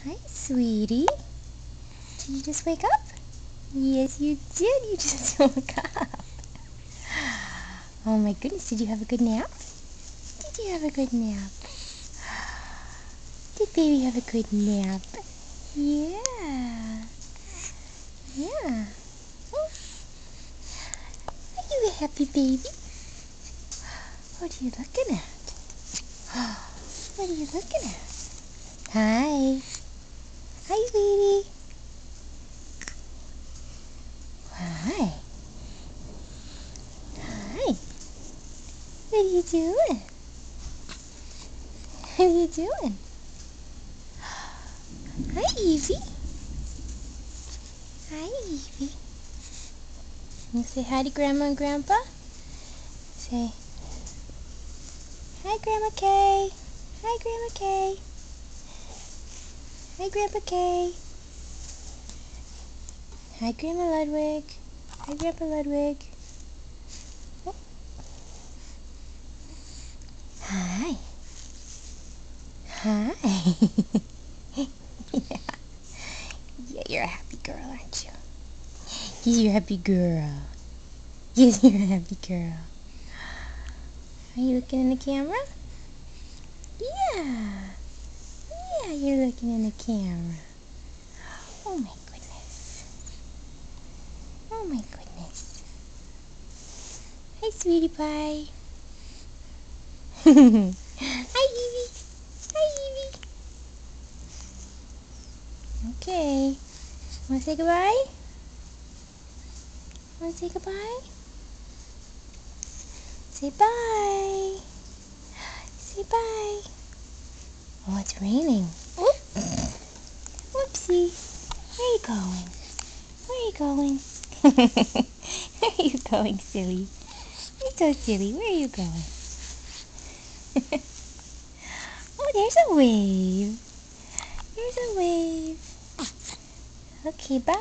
Hi, sweetie. Did you just wake up? Yes, you did. You just woke up. Oh my goodness, did you have a good nap? Did you have a good nap? Did baby have a good nap? Yeah. Yeah. Oh, are you a happy baby? What are you looking at? What are you looking at? Hi. Hi, sweetie. Hi. Hi. What are you doing? What are you doing? Hi, Evie. Hi, Evie. You say hi to Grandma and Grandpa? Say, hi, Grandma Kay. Hi, Grandma Kay. Hi, Grandpa Kay. Hi, Grandma Ludwig. Hi, Grandpa Ludwig. Oh. Hi. Hi. Yeah. Yeah, you're a happy girl, aren't you? Yes, you're a happy girl. Yes, you're a happy girl. Are you looking in the camera? Yeah. Yeah, you're looking in the camera. Oh my goodness. Oh my goodness. Hi, sweetie pie. Hi, Evie. Hi, Evie. Okay. Want to say goodbye? Want to say goodbye? Say bye. Say bye. Oh, it's raining. Oop. Whoopsie. Where are you going? Where are you going? Where are you going, silly? You're so silly. Where are you going? Oh, there's a wave. There's a wave. Okay, bye.